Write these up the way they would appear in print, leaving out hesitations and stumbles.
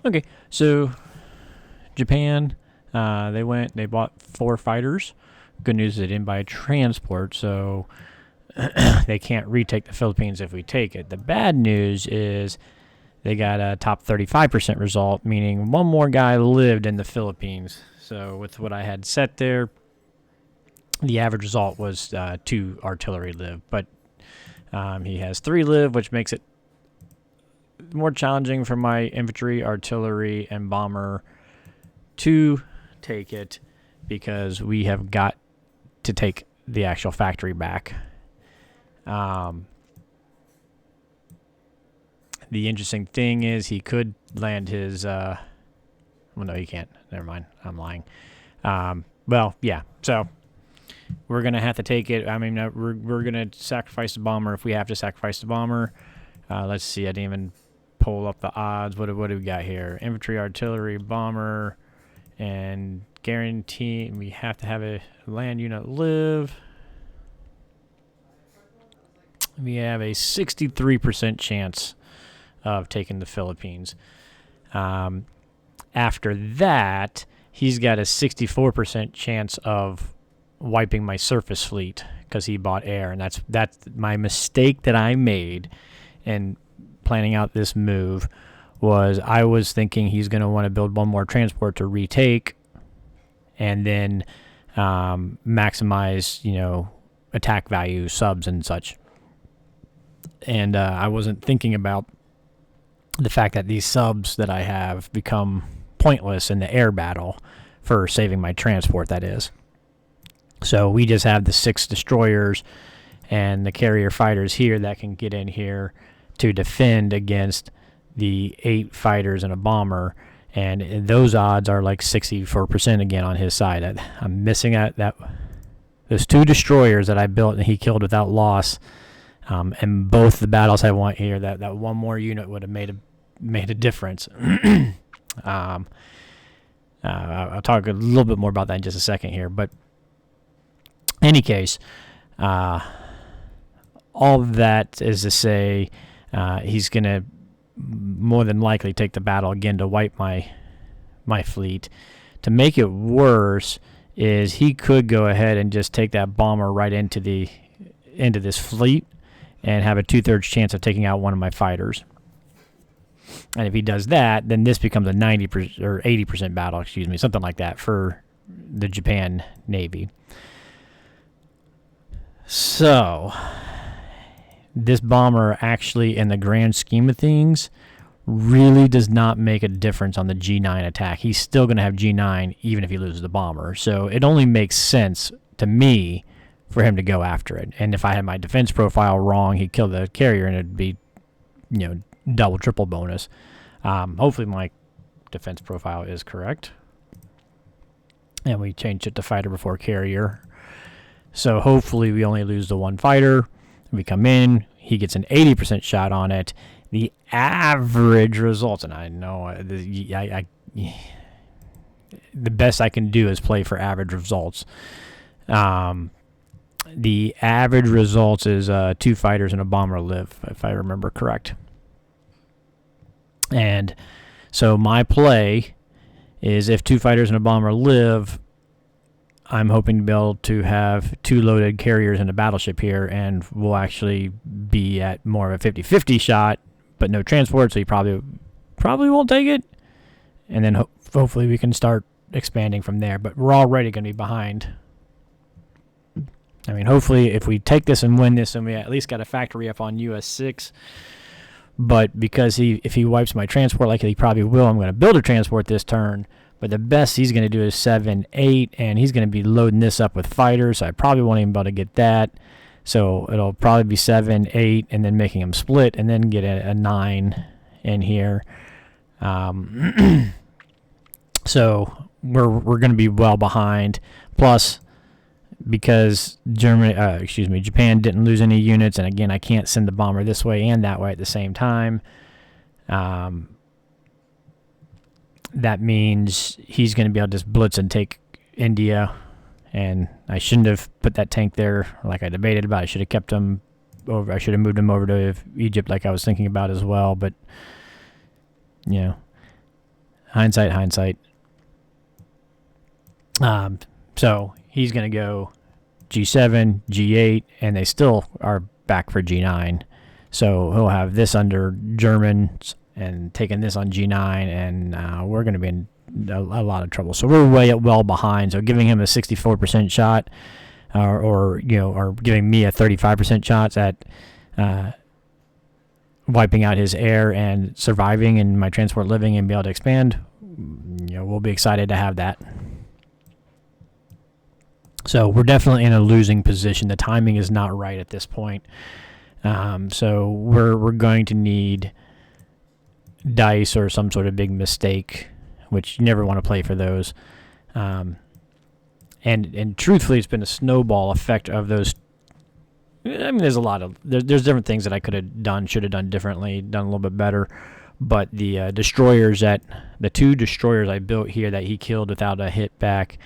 Okay, so Japan, they bought 4 fighters. Good news, they didn't buy a transport, so they can't retake the Philippines if we take it. The bad news is they got a top 35% result, meaning one more guy lived in the Philippines. So with what I had set there, the average result was 2 artillery live, but he has 3 live, which makes it more challenging for my infantry, artillery, and bomber to take it, because we have got to take the actual factory back. The interesting thing is he could land his well, no, he can't. Never mind, I'm lying. Well, yeah, so we're gonna have to take it. I mean, we're gonna sacrifice the bomber if we have to sacrifice the bomber. Let's see, I didn't even pull up the odds. What do we got here? Infantry, artillery, bomber, and guarantee we have to have a land unit live. We have a 63% chance of taking the Philippines. After that, he's got a 64% chance of wiping my surface fleet because he bought air, and that's my mistake that I made in planning out this move. Was I was thinking he's going to want to build one more transport to retake, and then maximize, attack value, subs, and such. And I wasn't thinking about the fact that these subs that I have become pointless in the air battle for saving my transport, that is. So we just have the 6 destroyers and the carrier fighters here that can get in here to defend against the 8 fighters and a bomber, and those odds are like 64% again on his side. I'm missing out that those 2 destroyers that I built and he killed without loss. And both the battles I want here, that one more unit would have made a difference. I'll talk a little bit more about that in just a second here, but in any case, all of that is to say, he's going to more than likely take the battle again to wipe my fleet. To make it worse is he could go ahead and just take that bomber right into this fleet and have a 2/3 chance of taking out one of my fighters. And if he does that, then this becomes a 90% or 80% battle, something like that for the Japan Navy. So this bomber actually, in the grand scheme of things, really does not make a difference on the G9 attack. He's still going to have G9 even if he loses the bomber. So it only makes sense to me for him to go after it. And if I had my defense profile wrong, he'd kill the carrier and it'd be, double, triple bonus. Hopefully my defense profile is correct. And we changed it to fighter before carrier. So hopefully we only lose the 1 fighter. We come in, he gets an 80% shot on it. The average results, and I know the best I can do is play for average results. The average results is 2 fighters and a bomber live, if I remember correct. And so my play is if 2 fighters and a bomber live, I'm hoping to be able to have 2 loaded carriers and a battleship here, and we'll actually be at more of a 50-50 shot, but no transport, so you probably won't take it. And then hopefully we can start expanding from there, but we're already going to be behind. I mean, hopefully if we take this and win this, and we at least got a factory up on US6, but because if he wipes my transport like he probably will, I'm going to build a transport this turn. But the best he's going to do is 7, 8, and he's going to be loading this up with fighters, so I probably won't even be able to get that. So it'll probably be 7, 8, and then making them split, and then get a 9 in here. So we're going to be well behind. Plus, because Japan didn't lose any units, and again, I can't send the bomber this way and that way at the same time. That means he's going to be able to just blitz and take India, and I shouldn't have put that tank there like I debated about. I should have kept him over. I should have moved him over to Egypt like I was thinking about as well, but Hindsight. So he's going to go G7, G8, and they still are back for G9. So he'll have this under Germans and taking this on G9, and we're going to be in a lot of trouble. So we're way well behind. So giving him a 64% shot, or giving me a 35% shot at wiping out his air and surviving in my transport living and be able to expand, we'll be excited to have that. So we're definitely in a losing position. The timing is not right at this point. So we're going to need dice or some sort of big mistake, which you never want to play for those. And truthfully, it's been a snowball effect of those. I mean, there's different things that I could have done, should have done differently, done a little bit better. But the the two destroyers I built here that he killed without a hit back,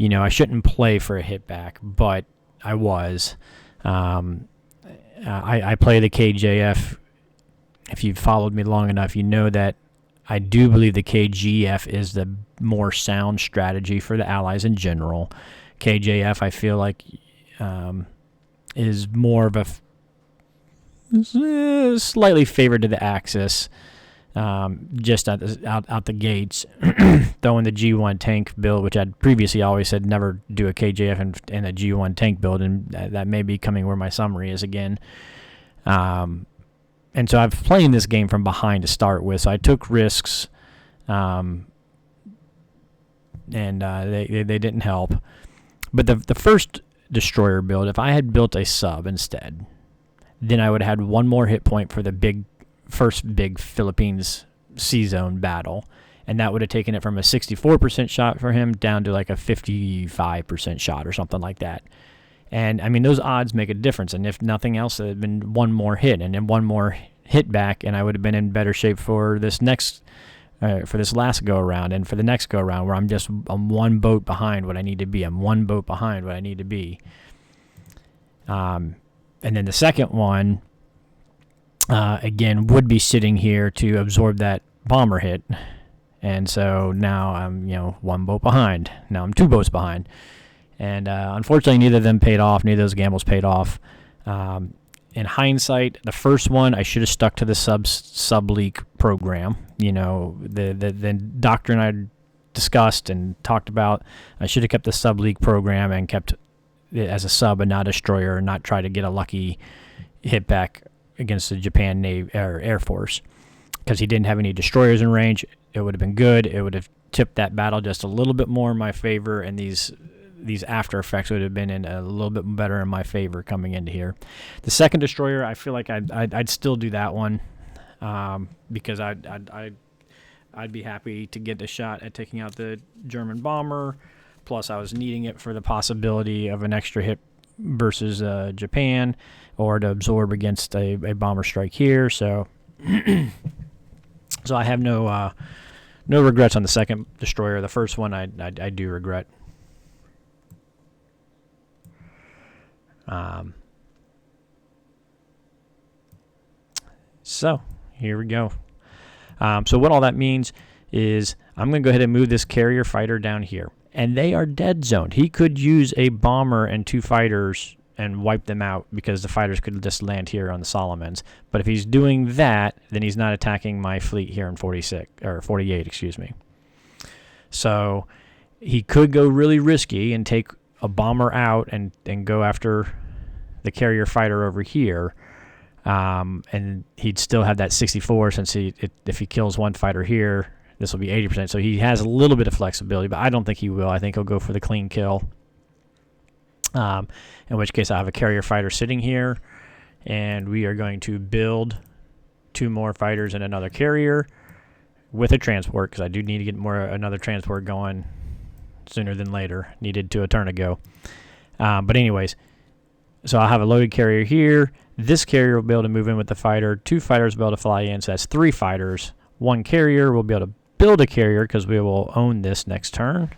I shouldn't play for a hit back, but I was. I play the KJF. If you've followed me long enough, you know that I do believe the KGF is the more sound strategy for the Allies in general. KJF, I feel like, is more of a slightly favored to the Axis, just out the gates. Throwing the G1 tank build, which I'd previously always said never do a KJF and a G1 tank build, and that may be coming where my summary is again. And so I've played this game from behind to start with, so I took risks, and they didn't help. But the first destroyer build, if I had built a sub instead, then I would have had one more hit point for the first big Philippines sea zone battle, and that would have taken it from a 64% shot for him down to like a 55% shot or something like that. And I mean, those odds make a difference, and if nothing else, it had been one more hit and then one more hit back, and I would have been in better shape for this last go around and for the next go around, where I'm one boat behind what I need to be. I'm one boat behind what I need to be. And then the second one, again, would be sitting here to absorb that bomber hit. And so now I'm, one boat behind. Now I'm two boats behind. And unfortunately, neither of them paid off. Neither of those gambles paid off. In hindsight, the first one, I should have stuck to the sub-leak program. The doctrine I discussed and talked about, I should have kept the sub-leak program and kept it as a sub and not a destroyer, and not try to get a lucky hit back against the Japan Navy or Air Force, because he didn't have any destroyers in range. It would have been good. It would have tipped that battle just a little bit more in my favor, and these after effects would have been in a little bit better in my favor coming into here. The second destroyer, I feel like I'd still do that one, because I'd be happy to get the shot at taking out the German bomber. Plus, I was needing it for the possibility of an extra hit versus Japan, or to absorb against a bomber strike here. So, so I have no regrets on the second destroyer. The first one I do regret. So here we go. So what all that means is I'm going to go ahead and move this carrier fighter down here. And they are dead zoned. He could use a bomber and two fighters and wipe them out, because the fighters could just land here on the Solomons. But if he's doing that, then he's not attacking my fleet here in 48, excuse me. So he could go really risky and take a bomber out and go after the carrier fighter over here. And he'd still have that 64, since if he kills one fighter here, this will be 80%. So he has a little bit of flexibility, but I don't think he will. I think he'll go for the clean kill. In which case I have a carrier fighter sitting here, and we are going to build two more fighters and another carrier with a transport, because I do need to get another transport going sooner than later. Needed to a turn ago. But anyways, so I'll have a loaded carrier here. This carrier will be able to move in with the fighter. Two fighters will be able to fly in, so that's three fighters. One carrier will be able to build a carrier, because we will own this next turn,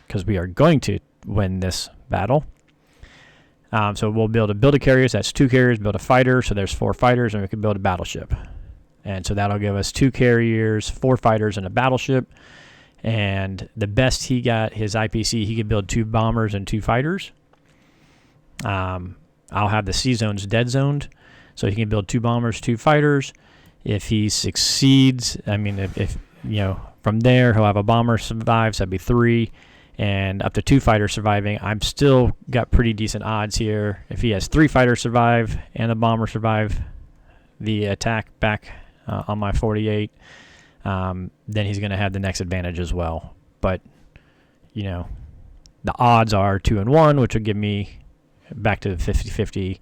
because we are going to win this battle. So we'll be able to build a carrier, so that's two carriers, build a fighter, so there's four fighters, and we can build a battleship. And so that'll give us 2 carriers, 4 fighters, and a battleship. And the best he got, his IPC, he could build 2 bombers and 2 fighters. I'll have the sea zones dead zoned, so he can build 2 bombers, 2 fighters. If he succeeds, I mean, if you know, from there he'll have a bomber survives, that'd be 3, and up to 2 fighters surviving. I'm still got pretty decent odds here. If he has 3 fighters survive and a bomber survive the attack back on my 48, then he's going to have the next advantage as well. But, you know, the odds are 2 and 1, which would give me back to 50-50.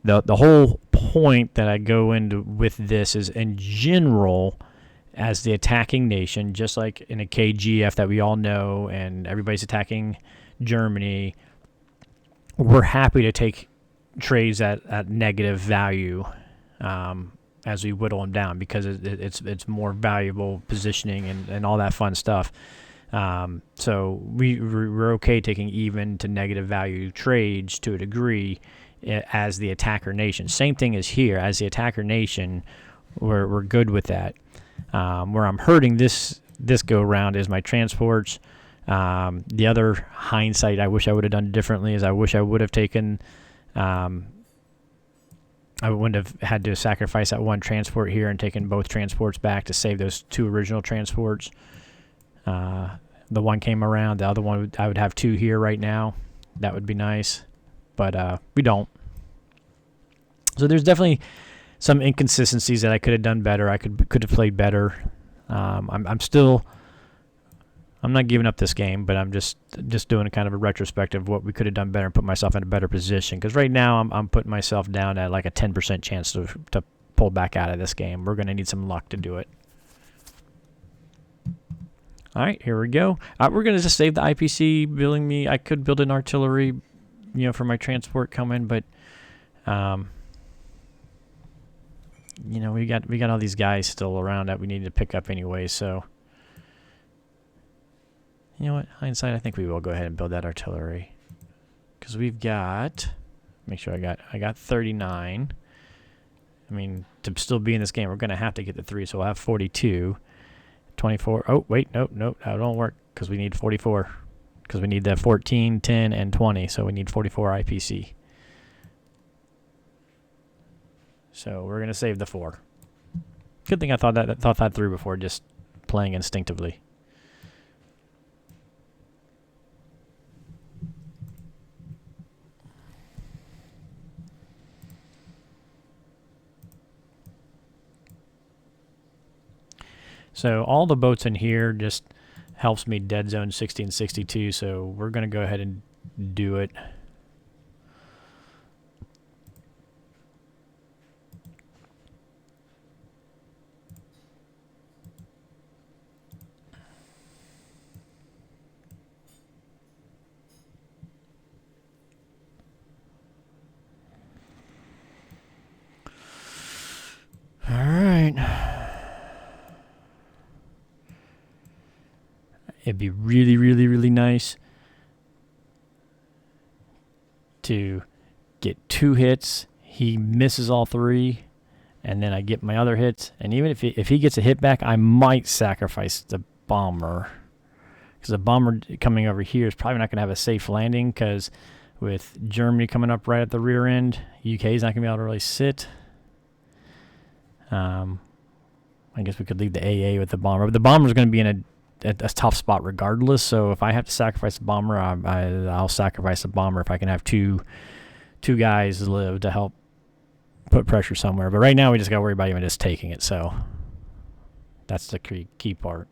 The whole point that I go into with this is, in general, as the attacking nation, just like in a KGF that we all know, and everybody's attacking Germany, we're happy to take trades at negative value as we whittle them down, because it's more valuable positioning and all that fun stuff. So we're okay taking even to negative value trades to a degree as the attacker nation. Same thing as here. As the attacker nation, we're good with that. Where I'm hurting this go around is my transports. The other hindsight I wish I would have done differently is I wish I would have taken I wouldn't have had to sacrifice that 1 transport here and taken both transports back to save those 2 original transports. The one came around, the other one I would have 2 here right now. That would be nice, but we don't. So there's definitely some inconsistencies that I could have done better. I could have played better. I'm not giving up this game, but I'm just doing a kind of a retrospective of what we could have done better and put myself in a better position. Because right now I'm putting myself down at like a 10% chance to pull back out of this game. We're going to need some luck to do it. All right, here we go. We're going to just save the IPC building me. I could build an artillery, for my transport coming, but we got all these guys still around that we need to pick up anyway. So, you know what? Hindsight, I think we will go ahead and build that artillery, because we've got. Make sure I got 39. I mean, to still be in this game, we're going to have to get the 3, so we'll have 42. 24. Oh, wait, nope, that don't work, because we need 44. Because we need the 14, 10, and 20, so we need 44 IPC. So we're going to save the 4. Good thing I thought that through before just playing instinctively. So all the boats in here just helps me dead zone 60 and 62, so we're going to go ahead and do it. All right. It'd be really, really, really nice to get 2 hits. He misses all 3, and then I get my other hits. And even if he gets a hit back, I might sacrifice the bomber, because the bomber coming over here is probably not going to have a safe landing, because with Germany coming up right at the rear end, UK is not going to be able to really sit. I guess we could leave the AA with the bomber, but the bomber is going to be in a tough spot regardless. So if I have to sacrifice the bomber, I'll sacrifice the bomber if I can have two guys live to help put pressure somewhere. But right now we just got to worry about even just taking it. So that's the key part.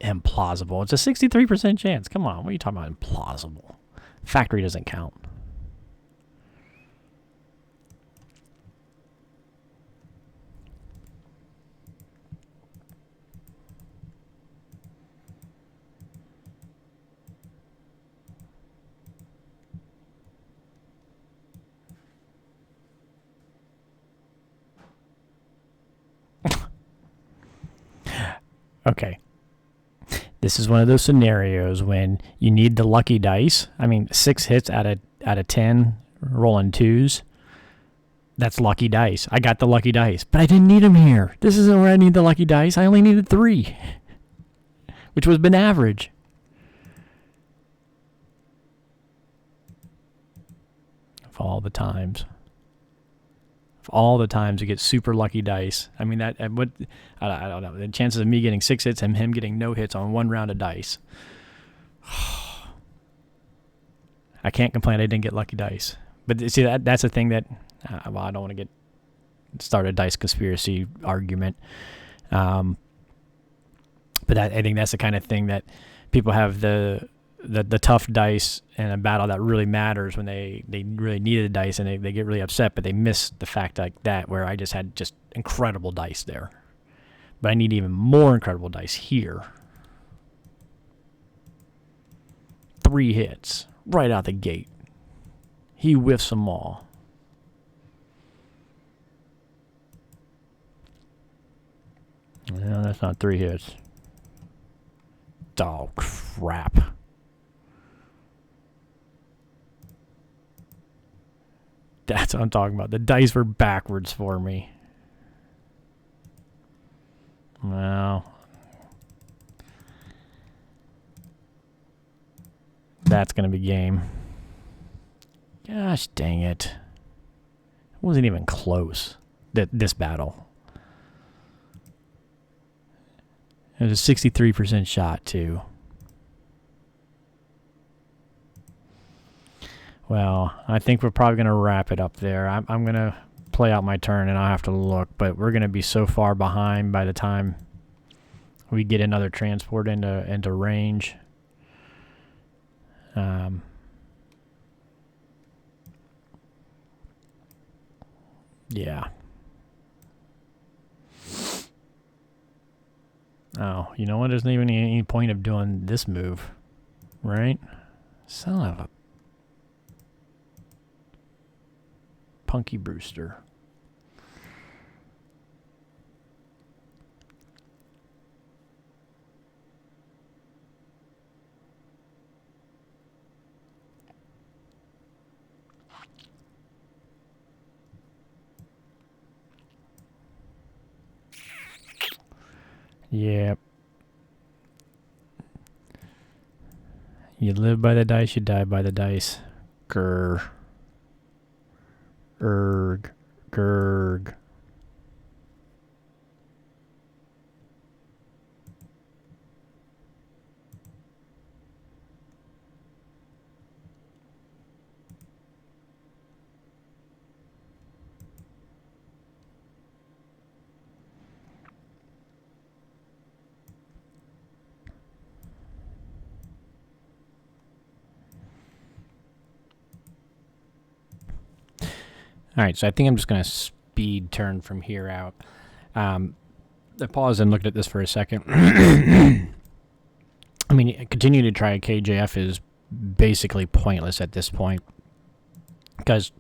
Implausible. It's a 63% chance. Come on, what are you talking about? Implausible. Factory doesn't count. Okay. This is one of those scenarios when you need the lucky dice. I mean, 6 hits out of 10, rolling 2s. That's lucky dice. I got the lucky dice, but I didn't need them here. This isn't where I need the lucky dice. I only needed 3, which was been average. Of all the times. Of all the times you get super lucky dice. I mean, I don't know. The chances of me getting 6 hits and him getting no hits on 1 round of dice. I can't complain I didn't get lucky dice. But see, that's the thing that, well, I don't want to start a dice conspiracy argument. But I think that's the kind of thing that people have the tough dice in a battle that really matters when they really needed the dice, and they get really upset, but they miss the fact like that where I just had just incredible dice there. But I need even more incredible dice here. 3 hits right out the gate. He whiffs them all. No, that's not 3 hits. Oh, crap. That's what I'm talking about. The dice were backwards for me. Well, that's going to be game. Gosh dang it. It wasn't even close, this battle. It was a 63% shot, too. Well, I think we're probably going to wrap it up there. I'm going to play out my turn, and I'll have to look, but we're going to be so far behind by the time we get another transport into range. Yeah. Oh, you know what? There's not even any point of doing this move, right? Son of a Punky Brewster. Yep. You live by the dice, you die by the dice. Grr. Erg. Gerg. All right, so I think I'm just going to speed turn from here out. I paused and looked at this for a second. I mean, continue to try a KJF is basically pointless at this point. Because,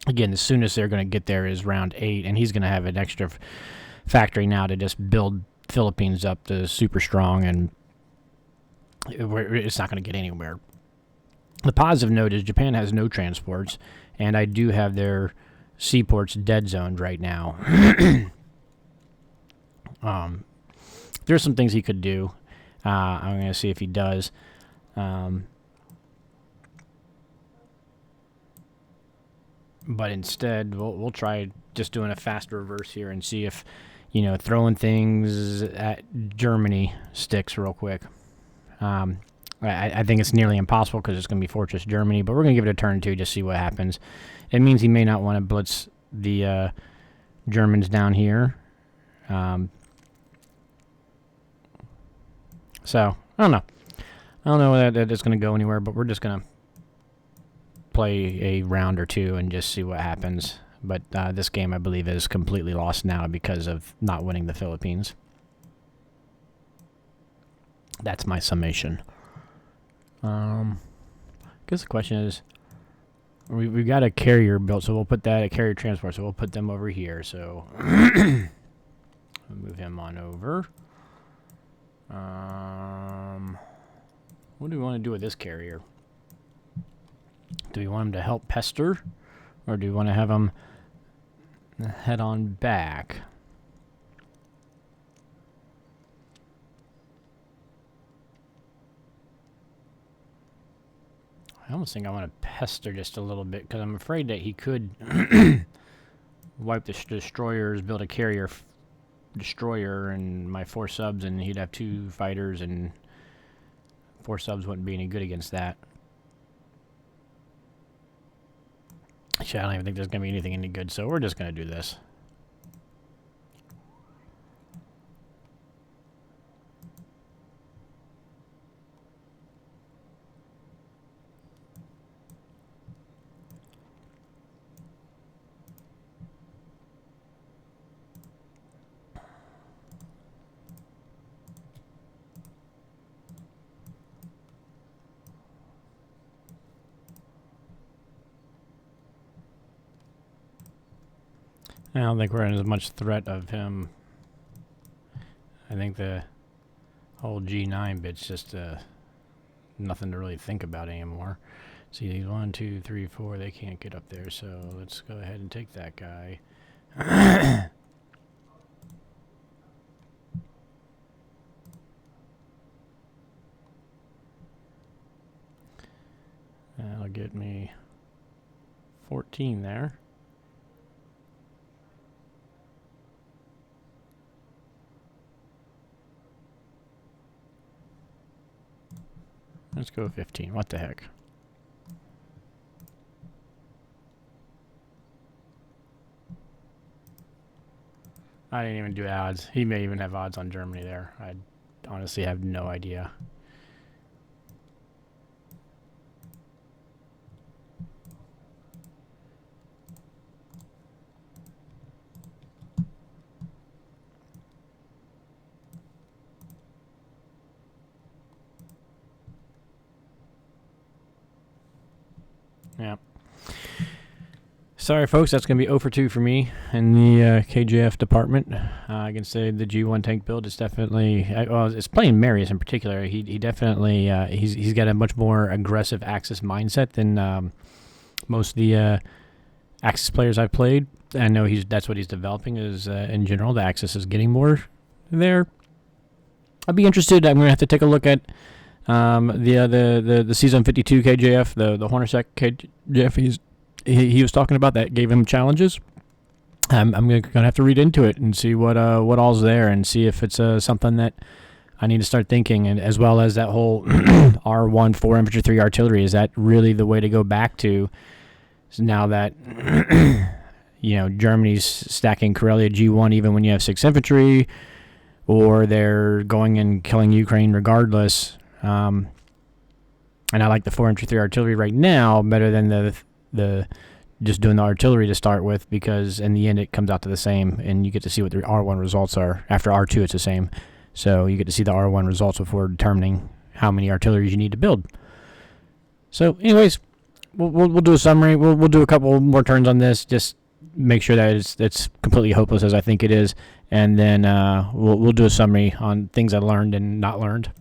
again, the soonest they're going to get there is round 8, and he's going to have an extra factory now to just build Philippines up to super strong, and it's not going to get anywhere. The positive note is Japan has no transports, and I do have their seaports dead zoned right now. There's some things he could do. I'm going to see if he does. But instead, we'll try just doing a fast reverse here and see if, throwing things at Germany sticks real quick. I think it's nearly impossible because it's going to be Fortress Germany, but we're going to give it a turn two, just see what happens. It means he may not want to blitz the Germans down here. So, I don't know. I don't know whether it's going to go anywhere, but we're just going to play a round or two and just see what happens. But this game, I believe, is completely lost now because of not winning the Philippines. That's my summation. I guess the question is, we've got a carrier built, so we'll put that, a carrier transport, so we'll put them over here. So, we'll move him on over. What do we want to do with this carrier? Do we want him to help pester? Or do we want to have him head on back. I almost think I want to pester just a little bit, because I'm afraid that he could wipe the destroyers, build a carrier destroyer, and my 4 subs, and he'd have 2 fighters, and 4 subs wouldn't be any good against that. Actually, I don't even think there's going to be anything any good, so we're just going to do this. I don't think we're in as much threat of him. I think the whole G9 bit's just nothing to really think about anymore. See, these 1, 2, 3, 4, they can't get up there, so let's go ahead and take that guy. That'll get me 14 there. Let's go 15. What the heck? I didn't even do odds. He may even have odds on Germany there. I honestly have no idea. Yeah. Sorry, folks. That's going to be 0 for 2 for me in the KJF department. I can say the G1 tank build is definitely... well, it's playing Marius in particular. He definitely... he's got a much more aggressive Axis mindset than most of the Axis players I've played. I know that's what he's developing is, in general, the Axis is getting more there. I'd be interested. I'm going to have to take a look at the season 52 KJF, the Hornacek KJF he was talking about that gave him challenges. I'm gonna have to read into it and see what all's there, and see if it's something that I need to start thinking, and as well as that whole R1 4 infantry 3 artillery. Is that really the way to go back to? So now that Germany's stacking Karelia G1 even when you have 6 infantry, or they're going and killing Ukraine regardless. And I like the 4 infantry 3 artillery right now better than the just doing the artillery to start with, because in the end it comes out to the same, and you get to see what the R1 results are. After R2 it's the same, so you get to see the R1 results before determining how many artilleries you need to build. So anyways, we'll do a summary. We'll do a couple more turns on this, just make sure that it's completely hopeless as I think it is, and then we'll do a summary on things I learned and not learned.